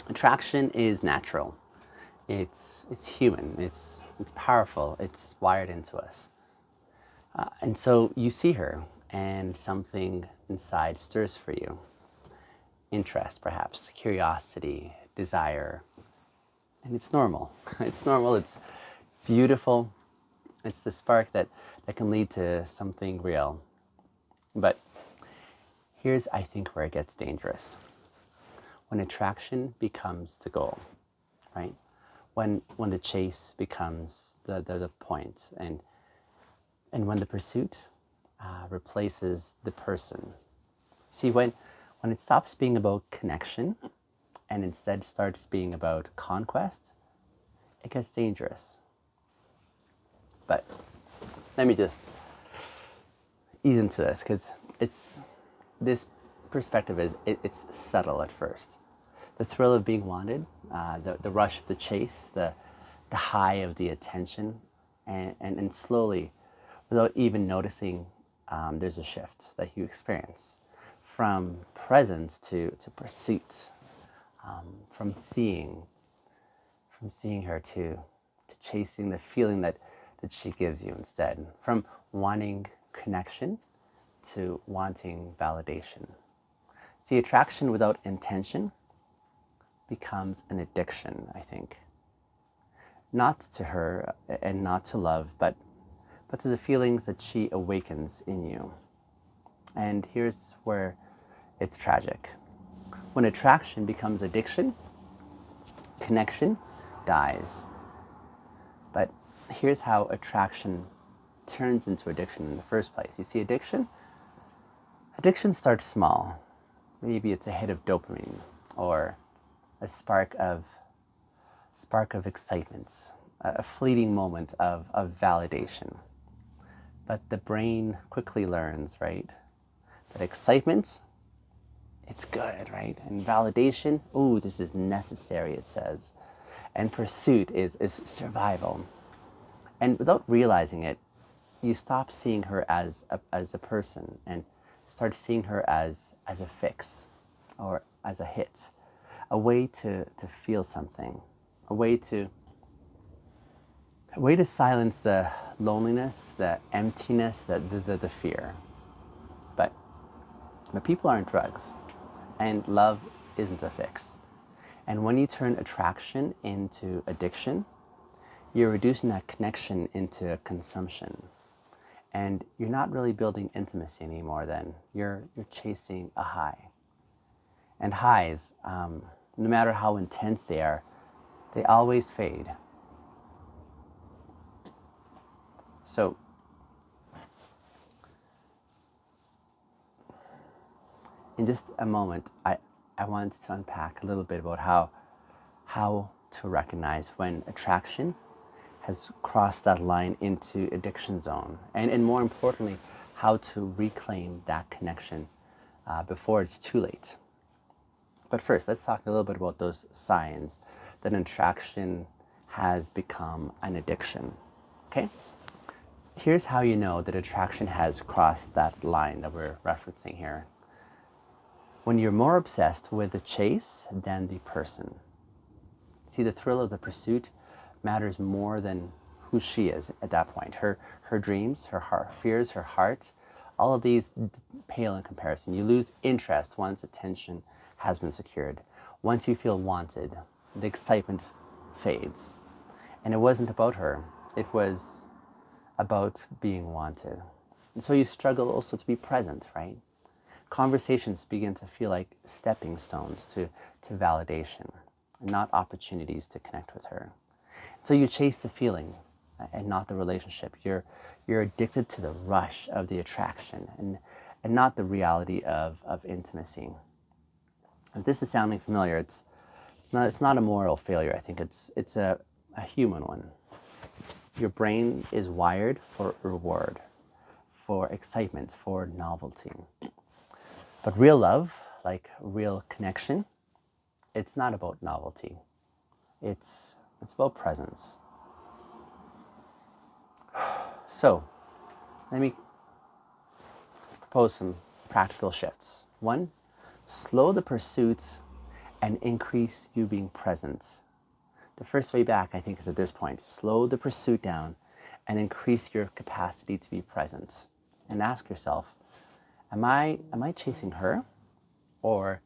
Attraction is natural. It's human. It's powerful. It's wired into us. And so you see her, and something inside stirs for you. Interest, perhaps, curiosity, desire, and it's normal. It's normal. It's beautiful. It's the spark that can lead to something real. But here's, I think, where it gets dangerous. When attraction becomes the goal, right? When the chase becomes the point, and when the pursuit replaces the person. See, when it stops being about connection and instead starts being about conquest, it gets dangerous. But let me just ease into this, because it's this perspective it's subtle at first. The thrill of being wanted, the rush of the chase, the high of the attention, and slowly, without even noticing, there's a shift that you experience from presence to pursuit, from seeing her to chasing the feeling that she gives you instead, from wanting connection to wanting validation. See, attraction without intention becomes an addiction, I think. Not to her and not to love, but to the feelings that she awakens in you. And here's where it's tragic. When attraction becomes addiction, connection dies. But here's how attraction turns into addiction in the first place. You see, addiction starts small. Maybe it's a hit of dopamine or a spark of excitement, a fleeting moment of validation. But the brain quickly learns, right, that excitement, it's good, right? And validation, oh, this is necessary, it says. And pursuit is survival. And without realizing it, you stop seeing her as a person and start seeing her as a fix or as a hit, a way to feel something, a way to silence the loneliness, the emptiness, the fear. But people aren't drugs, and love isn't a fix. And when you turn attraction into addiction, you're reducing that connection into consumption. And you're not really building intimacy anymore then. You're chasing a high. And highs, no matter how intense they always fade. So in just a moment, I wanted to unpack a little bit about how to recognize when attraction has crossed that line into addiction zone, and more importantly, how to reclaim that connection before it's too late. But first, let's talk a little bit about those signs that attraction has become an addiction. Okay? Here's how you know that attraction has crossed that line that we're referencing here. When you're more obsessed with the chase than the person. See, the thrill of the pursuit matters more than who she is at that point. Her dreams, her heart, fears, her heart, all of these pale in comparison. You lose interest once attention has been secured. Once you feel wanted, the excitement fades. And it wasn't about her. It was about being wanted. And so you struggle also to be present, right? Conversations begin to feel like stepping stones to validation, not opportunities to connect with her. So you chase the feeling and not the relationship. You're addicted to the rush of the attraction and not the reality of intimacy. If this is sounding familiar, it's not a moral failure. I think it's a human one. Your brain is wired for reward, for excitement, for novelty. But real love, like real connection, it's not about novelty. It's about presence. So, let me propose some practical shifts. One, slow the pursuits and increase you being present. The first way back, I think, is at this point. Slow the pursuit down and increase your capacity to be present. And ask yourself, am I chasing her, or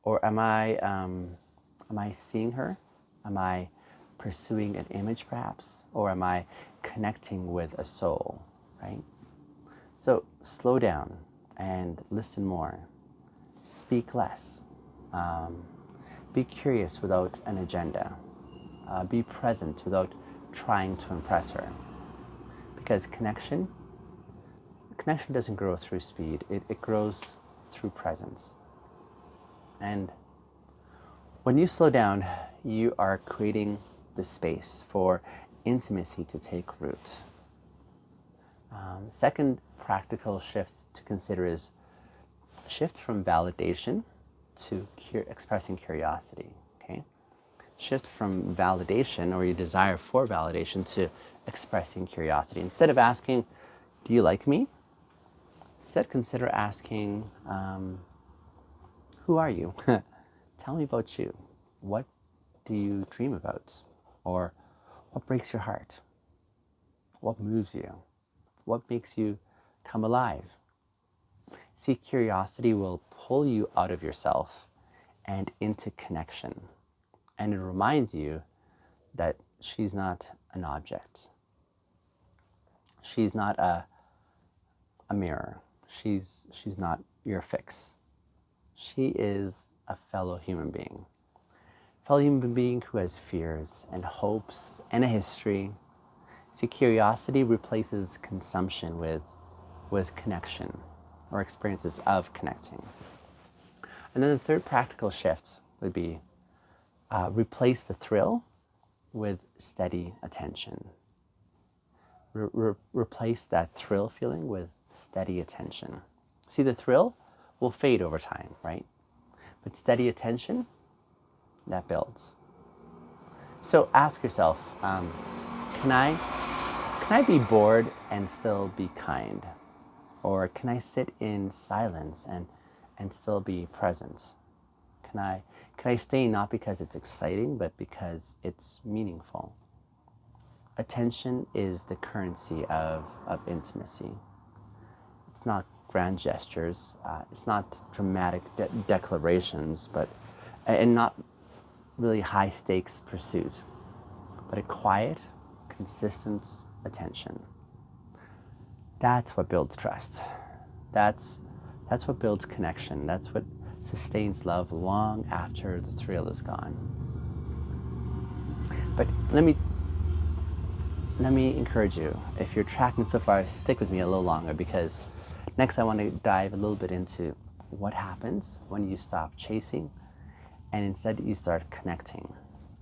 am I seeing her? Am I pursuing an image perhaps? Or am I connecting with a soul, right? So slow down and listen more. Speak less. Be curious without an agenda. Be present without trying to impress her. Because connection doesn't grow through speed. It grows through presence. And when you slow down, you are creating the space for intimacy to take root. Second practical shift to consider is shift from validation to expressing curiosity. Okay, shift from validation or your desire for validation to expressing curiosity. Instead of asking, "Do you like me?" Instead, consider asking, "Who are you? Tell me about you. What do you dream about? Or what breaks your heart? What moves you? What makes you come alive?" See, curiosity will pull you out of yourself and into connection. And it reminds you that she's not an object. She's not a mirror. She's not your fix. She is a fellow human being. Fellow human being who has fears and hopes and a history. See, curiosity replaces consumption with connection or experiences of connecting. And then the third practical shift would be replace the thrill with steady attention. Replace that thrill feeling with steady attention. See, the thrill will fade over time, right? But steady attention, that builds. So ask yourself, can I be bored and still be kind? Or can I sit in silence and still be present? Can I stay not because it's exciting, but because it's meaningful? Attention is the currency of intimacy. It's not grand gestures, it's not dramatic declarations, and not really high stakes pursuit, but a quiet, consistent attention. That's what builds trust. That's what builds connection. That's what sustains love long after the thrill is gone. But let me encourage you, if you're tracking so far, stick with me a little longer, because next I want to dive a little bit into what happens when you stop chasing and instead you start connecting,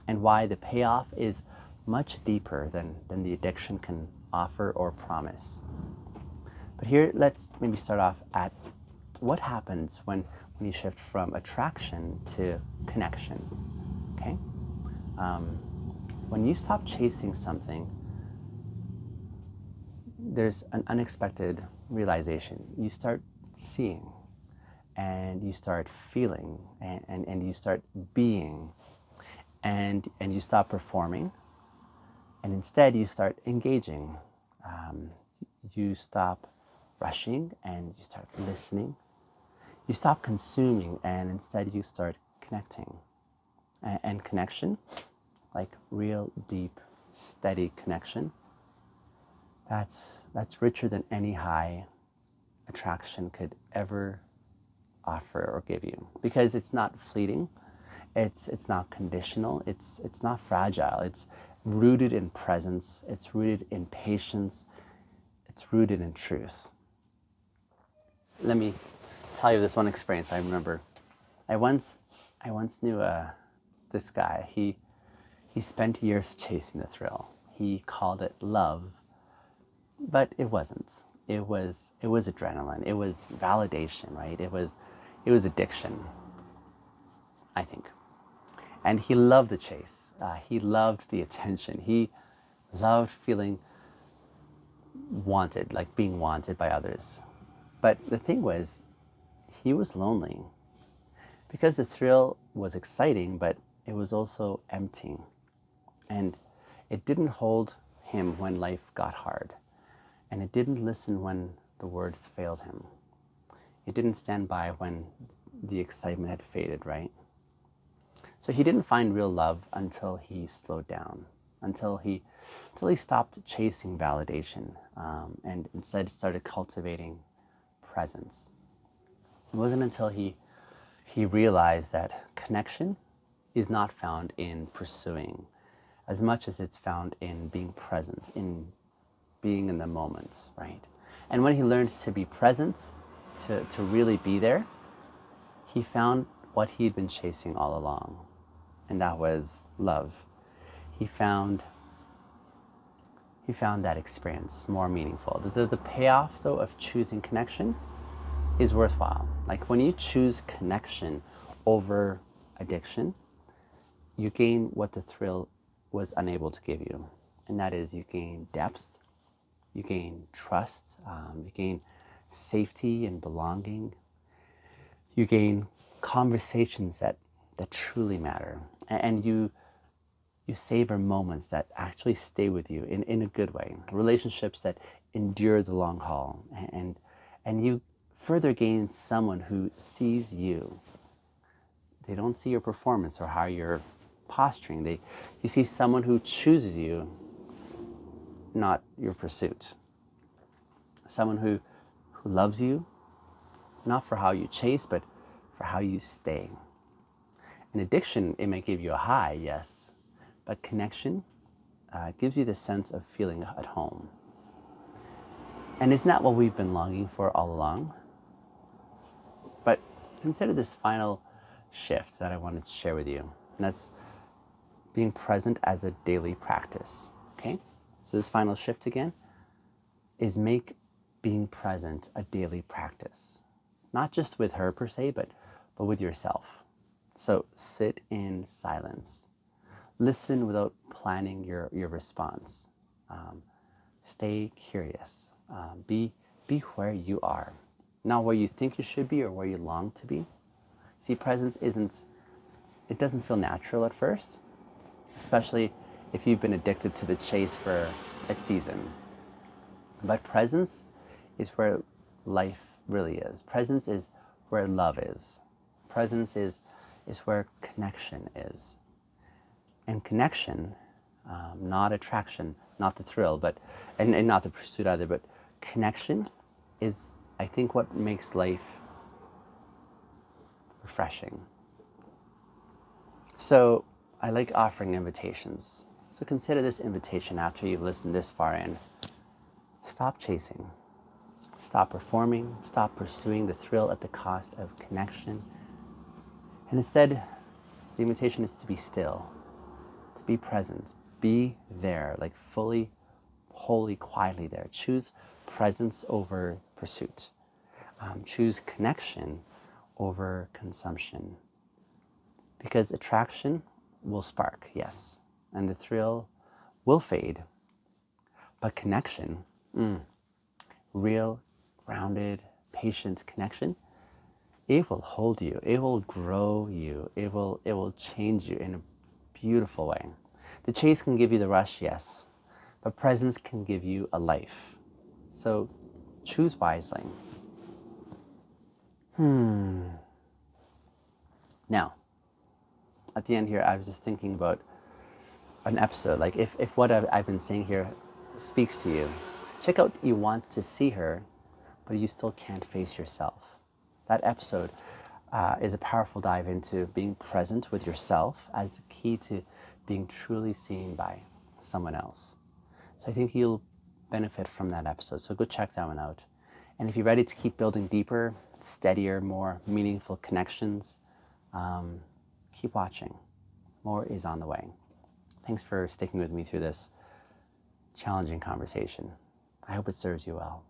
and why the payoff is much deeper than the addiction can offer or promise. But here, let's maybe start off at what happens when you shift from attraction to connection. Okay, when you stop chasing something, there's an unexpected realization. You start seeing, and you start feeling, and you start being, and you stop performing, and instead you start engaging. You stop rushing and you start listening. You stop consuming and instead you start connecting. And connection, like real deep, steady connection, that's richer than any high attraction could ever offer or give you, because it's not fleeting, it's not conditional, it's not fragile. It's rooted in presence, it's rooted in patience, it's rooted in truth. Let me tell you this one experience I remember. I once knew this guy. He spent years chasing the thrill. He called it love, but it wasn't. It was adrenaline. It was validation, right? It was addiction, I think. And he loved the chase. He loved the attention. He loved feeling wanted, like being wanted by others. But the thing was, he was lonely, because the thrill was exciting, but it was also empty. And it didn't hold him when life got hard. And it didn't listen when the words failed him. It didn't stand by when the excitement had faded, right? So he didn't find real love until he slowed down, until he stopped chasing validation, and instead started cultivating presence. It wasn't until he realized that connection is not found in pursuing as much as it's found in being present, in being in the moment, right? And when he learned to be present, to really be there, he found what he'd been chasing all along, and that was love. He found that experience more meaningful. The payoff, though, of choosing connection is worthwhile. Like when you choose connection over addiction, you gain what the thrill was unable to give you. And that is, you gain depth, you gain trust, you gain safety and belonging, you gain conversations that truly matter. And you savor moments that actually stay with you in a good way, relationships that endure the long haul. And you further gain someone who sees you. They don't see your performance or how you're posturing. You see someone who chooses you, not your pursuit. Someone who loves you, not for how you chase, but for how you stay. An addiction, it may give you a high, yes, but connection gives you the sense of feeling at home. And isn't that what we've been longing for all along? But consider this final shift that I wanted to share with you. And that's being present as a daily practice. Okay? So this final shift again is make being present a daily practice. Not just with her per se, but with yourself. So sit in silence. Listen without planning your response. Stay curious. Be where you are, not where you think you should be or where you long to be. See, presence it doesn't feel natural at first, especially if you've been addicted to the chase for a season. But presence is where life really is. Presence is where love is. Presence is where connection is. And connection, not attraction, not the thrill, and not the pursuit either, but connection is, I think, what makes life refreshing. So I like offering invitations. So consider this invitation after you've listened this far in. Stop chasing. Stop performing. Stop pursuing the thrill at the cost of connection. And instead, the invitation is to be still, to be present, be there, like fully, wholly, quietly there. Choose presence over pursuit. Choose connection over consumption. Because attraction will spark, yes, and the thrill will fade. But connection, real, grounded, patient connection, it will hold you, it will grow you, it will change you in a beautiful way. The chase can give you the rush, yes, but presence can give you a life. So choose wisely. Now, at the end here, I was just thinking about an episode. Like if what I've been saying here speaks to you, check out You Want to See Her, but you still can't face yourself. That episode is a powerful dive into being present with yourself as the key to being truly seen by someone else. So I think you'll benefit from that episode. So go check that one out. And if you're ready to keep building deeper, steadier, more meaningful connections, keep watching. More is on the way. Thanks for sticking with me through this challenging conversation. I hope it serves you well.